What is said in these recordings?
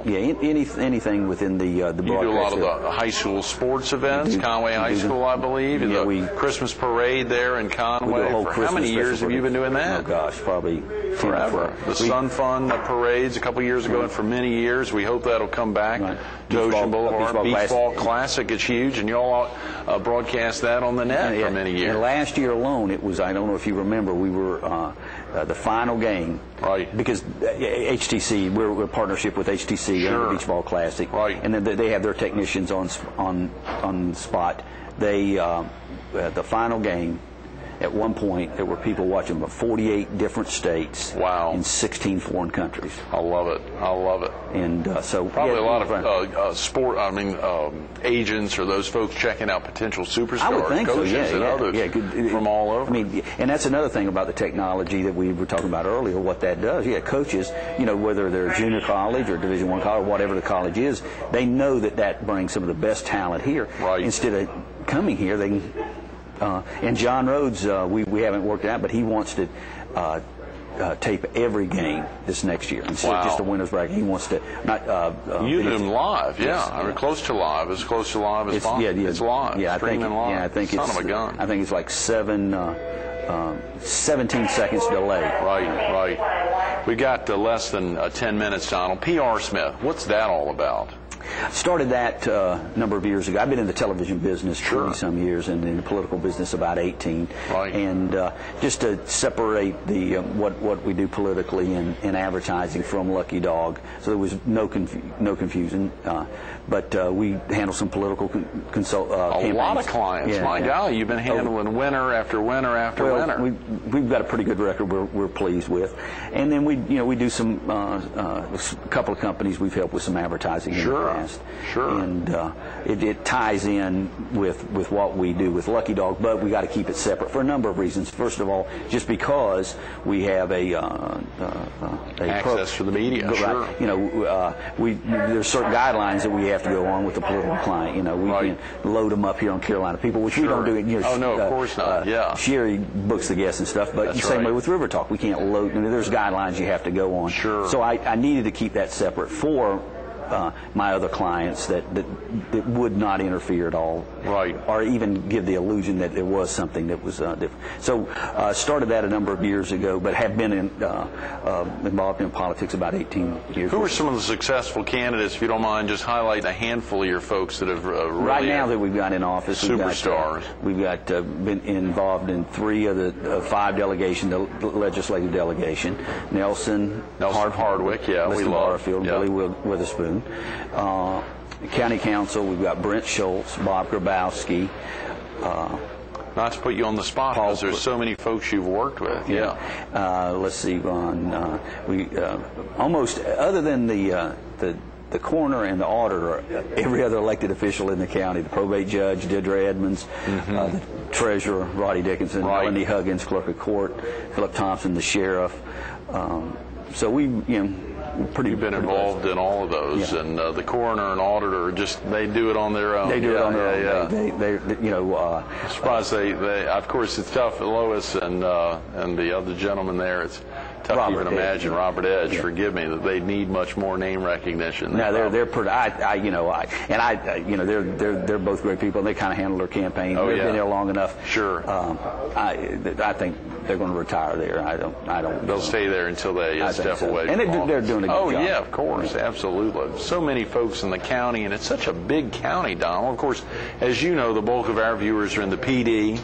Yeah, anything within the broadcast. You do a lot of the high school sports events, Conway High School, I believe. Yeah, the Christmas parade there in Conway. How many years have you been doing that? Oh gosh, probably forever. The Sun Fun parades a couple years ago, and for many years. We hope that'll come back to Ocean Boulevard. Beach Ball Classic is huge, and you all broadcast that on the net for many years. And last year alone, it was, I don't know if you remember, we were the final game. Right. Because HTC, we're a partnership with HTC and the Beach Ball Classic. Right. And then they have their technicians on the spot. They the final game. At one point, there were people watching from 48 different states in 16 foreign countries. I love it. I love it. And so probably a lot of agents or those folks checking out potential superstars, I would think coaches, so, and others from all over. I mean, and that's another thing about the technology that we were talking about earlier. What that does, coaches, whether they're junior college or Division I college, whatever the college is, they know that brings some of the best talent here. Right. Instead of coming here, they can. And John Rhodes, we haven't worked it out, but he wants to tape every game this next year instead of just a winner's bracket. He wants to not. You do them live, I mean, close to live, as close to live as possible. It's live. Yeah, streaming live. Yeah, I think Son of a gun. I think it's like 17 seconds delay. Right. We got less than 10 minutes, Donald. PR Smith, what's that all about? Started that a number of years ago. I've been in the television business 20-some years, and in the political business about 18. Right. And just to separate the what we do politically in advertising from Lucky Dog, so there was no confusion. But we handle some political campaigns. A lot of clients. My golly, you've been handling winner after winner after winner. We've got a pretty good record we're pleased with. And then we do some a couple of companies we've helped with some advertising in the past. Sure. And it ties in with what we do with Lucky Dog, but we got to keep it separate for a number of reasons. First of all, just because we have access for the media. Sure. There's certain guidelines that we have to go on with the political client. We can't load them up here on Carolina People, which we don't do it. Oh no, of course not. Sherry books the guests and stuff, but the same way with River Talk, we can't load. There's guidelines you have to go on. Sure. So I needed to keep that separate for my other clients that would not interfere at all, or even give the illusion that there was something that was different. So started that a number of years ago, but have been involved in politics about 18 years. Who are some of the successful candidates, if you don't mind, just highlight a handful of your folks that have really right now that we've got in office? Superstars. We've got been involved in 3 of the 5 delegations, the legislative delegation. Nelson Hardwick, we love. Barfield, Billy Witherspoon. County Council, we've got Brent Schultz, Bob Grabowski. Not to put you on the spot, because there's so many folks you've worked with. Let's see, we almost, other than the coroner and the auditor, every other elected official in the county, the probate judge, Deirdre Edmonds, the treasurer, Roddy Dickinson, Melanie Huggins, clerk of court, Philip Thompson, the sheriff. So You've been involved in all of those, and the coroner and auditor they do it on their own. They do it on their own. I'm surprised they. Of course, it's tough. Lois and the other gentleman there. It's tough to even imagine. Robert Edge, forgive me, that they need much more name recognition. No, they're pretty. They're both great people. And they kind of handle their campaign. They've been there long enough. Sure. I think they're going to retire there. I don't. They'll stay there until they step away. And they're doing a good job. Oh yeah, of course, absolutely. So many folks in the county, and it's such a big county, Donald. Of course, as you know, the bulk of our viewers are in the PD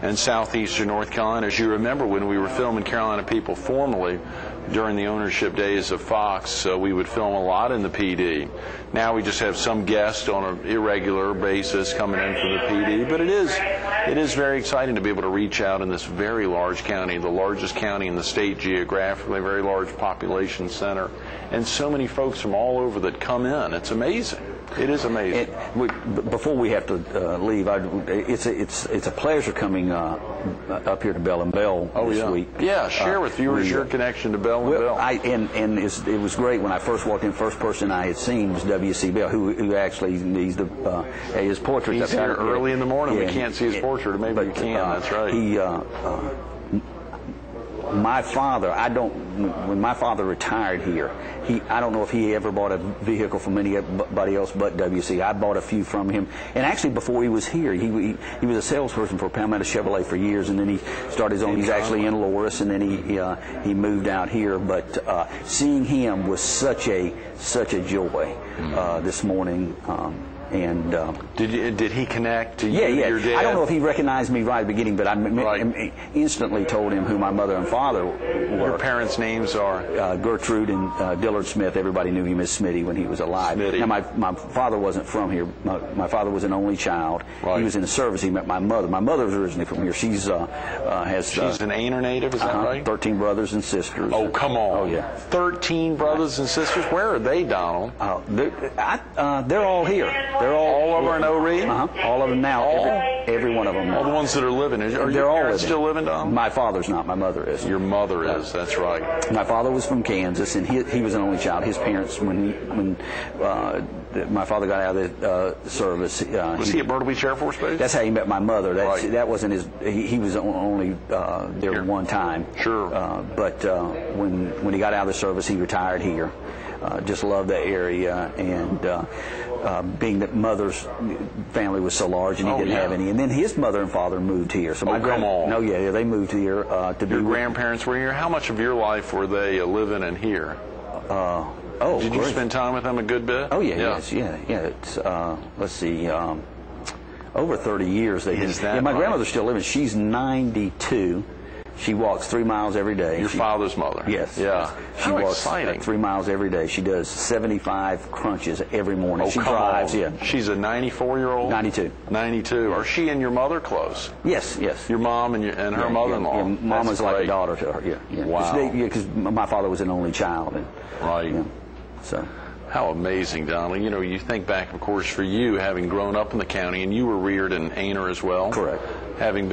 and southeastern North Carolina. As you remember, when we were filming Carolina People formerly during the ownership days of Fox, we would film a lot in the PD. Now we just have some guests on an irregular basis coming in from the PD, but it is very exciting to be able to reach out in this very large county, the largest county in the state geographically, a very large population center, and so many folks from all over that come in. It's amazing. It is amazing. Before we have to leave, it's a pleasure coming up here to Bell and Bell this week. Yeah, share with viewers your connection to Bell and Bell. It was great when I first walked in. First person I had seen was W.C. Bell, who actually needs his portrait. He's here early in the morning. We can't see his portrait, or maybe we can. That's right. my father, when my father retired here, I don't know if he ever bought a vehicle from anybody else but WC. I bought a few from him. And actually, before he was here, he was a salesperson for Palmetto Chevrolet for years, and then he started his own. He's actually in Loris, and then he moved out here. But seeing him was such a joy this morning. And did he connect to you, yeah. your dad? I don't know if he recognized me right at the beginning, but I instantly told him who my mother and father were. Your parents' names are? Gertrude and Dillard Smith. Everybody knew him as Smitty when he was alive. Smitty. Now, my father wasn't from here. My father was an only child. Right. He was in the service. He met my mother. My mother was originally from here. She's an Ainer native, is that right? 13 brothers and sisters. Oh, come on. Oh, yeah. 13 brothers and sisters? Where are they, Donald? They're all here. They're all over in O'Ree? All of them now. Every one of them. All the ones that are living. Are your parents still living, Donald? My father's not. My mother is. Your mother is. That's right. My father was from Kansas, and he was an only child. His parents, when my father got out of the service, was he at Myrtle Beach Air Force Base? That's how he met my mother. Right. That wasn't his. He was only there one time. Sure. But when he got out of the service, he retired here. Just loved the area, and being that mother's family was so large and he didn't have any. And then his mother and father moved here. So come on. No, yeah, they moved here to be. Your grandparents were here. How much of your life were they living in here? Did you spend time with them a good bit? Oh, yeah. It's, let's see, over 30 years they've been. Yeah, my grandmother's still living. She's 92. She walks 3 miles every day. Your father's mother? Yes. Yeah. She walks 3 miles every day. She does 75 crunches every morning. She drives. Yeah. She's a 94-year-old? 92. 92. Are she and your mother close? Yes. Your mom and her mother-in-law? Yeah. Mama's like a daughter to her. Yeah. Wow. Because my father was an only child. And, right. So. How amazing, Donald. You know, you think back, of course, for you, having grown up in the county, and you were reared in Ainer as well. Correct. Having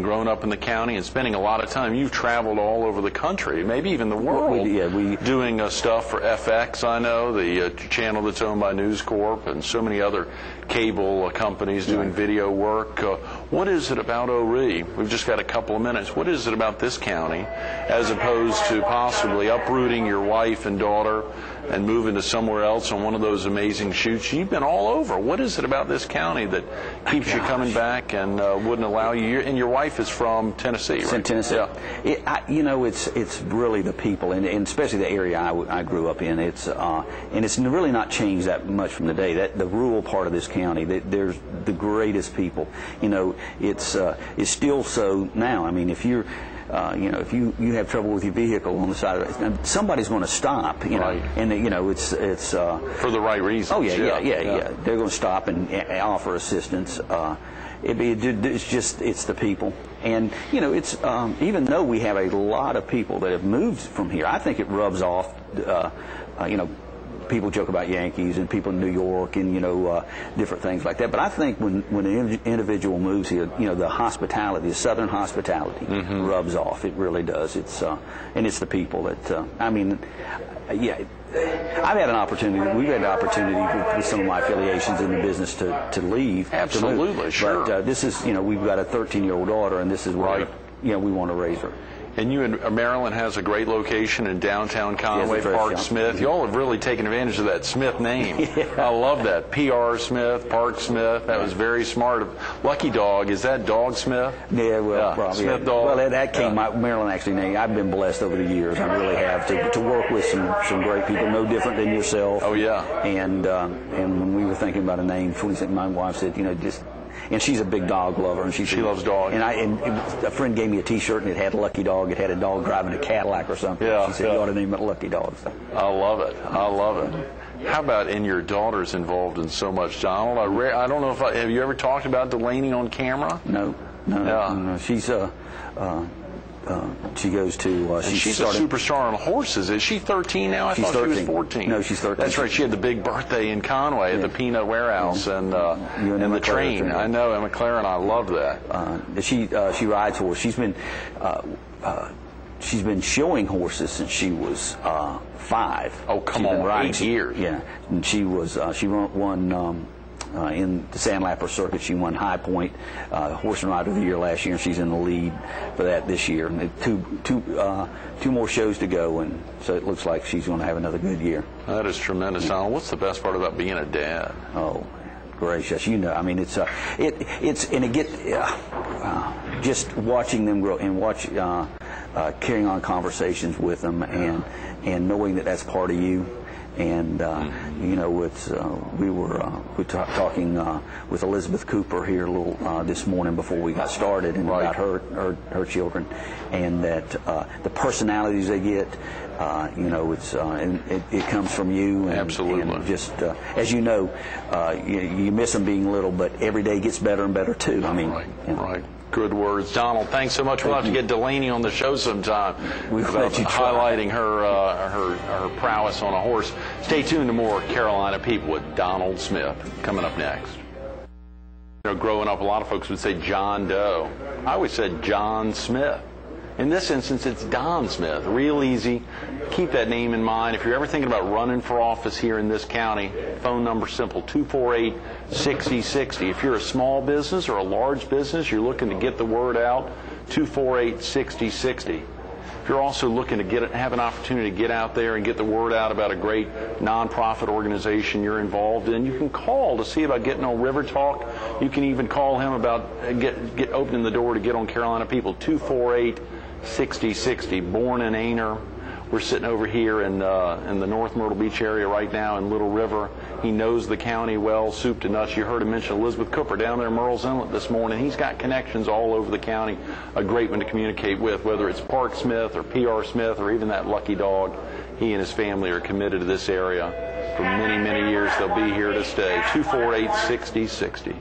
grown up in the county and spending a lot of time, you've traveled all over the country, maybe even the world, doing stuff for FX, I know, the channel that's owned by News Corp, and so many other cable companies doing video work. What is it about O'Ree? We've just got a couple of minutes. What is it about this county, as opposed to possibly uprooting your wife and daughter and moving to somewhere else on one of those amazing shoots? You've been all over. What is it about this county that keeps you coming back and wouldn't allow you? And your wife is from Tennessee, right? Tennessee. Yeah. It's really the people, and especially the area I grew up in. It's really not changed that much from the day. The rural part of this county, there's the greatest people. It's still so now. I mean, if you're if you have trouble with your vehicle on the side of it, somebody's going to stop. Right. And it's for the right reasons. Oh yeah. They're going to stop and offer assistance. It's the people, and it's even though we have a lot of people that have moved from here, I think it rubs off. People joke about Yankees and people in New York and different things like that. But I think when an individual moves here, the hospitality, the Southern hospitality, rubs off. It really does. And it's the people that I've had an opportunity. We've had an opportunity with some of my affiliations in the business to leave. Absolutely, sure. But this is we've got a 13-year-old daughter, and this is where we want to raise her. And Maryland has a great location in downtown Conway, Park Smith. You all have really taken advantage of that Smith name. Yeah. I love that. P.R. Smith, Park Smith. That was very smart. Lucky Dog, is that Dog Smith? Yeah, probably. Smith Dog. Well, that came Maryland actually named. I've been blessed over the years. I really have to work with some great people, no different than yourself. Oh yeah. And when we were thinking about a name, my wife said, and she's a big dog lover, and she loves dogs. And a friend gave me a T-shirt, and it had Lucky Dog. It had a dog driving a Cadillac or something. Yeah, she said, "You ought to name it Lucky Dog." So. I love it. How about your daughter's involved in so much, Donald? I don't know if have you ever talked about Delaney on camera? No. She's she goes to. She's a superstar on horses. Is she 13 now? I thought 13. She was 14. No, she's 13. That's right. She had the big birthday in Conway at the Peanut Warehouse and the train. I know, Emma Claire, and I love that. She rides horses. She's been showing horses since she was 5. Oh, come on, 8 years. Yeah, and she won in the Sandlapper Circuit. She won High Point Horse and Rider of the Year last year, and she's in the lead for that this year. And two more shows to go, and so it looks like she's going to have another good year. That is tremendous, Donald. What's the best part about being a dad? Oh, gracious! You know, I mean, it's just watching them grow and carrying on conversations with them, and knowing that that's part of you. And you know, we were talking with Elizabeth Cooper here a little this morning before we got started, and about her children, and that the personalities they get, you know, and it comes from you. And, absolutely. And just as you know, you miss them being little, but every day gets better and better too. I mean, right. Good words. Donald, thanks so much. We'll have to get Delaney on the show sometime about highlighting her prowess on a horse. Stay tuned to more Carolina People with Donald Smith coming up next. You know, growing up, a lot of folks would say John Doe. I always said John Smith. In this instance, it's Don Smith. Real easy. Keep that name in mind. If you're ever thinking about running for office here in this county, phone number simple, 248-6060. If you're a small business or a large business, you're looking to get the word out, 248-6060. If you're also looking to have an opportunity to get out there and get the word out about a great nonprofit organization you're involved in, you can call to see about getting on River Talk. You can even call him about opening the door to get on Carolina People, 248-6060. Born in Aner. We're sitting over here in the North Myrtle Beach area right now in Little River. He knows the county well, soup to nuts. You heard him mention Elizabeth Cooper down there in Murrells Inlet this morning. He's got connections all over the county. A great one to communicate with, whether it's Park Smith or PR Smith or even that lucky dog. He and his family are committed to this area for many, many years. They'll be here to stay. 248-6060.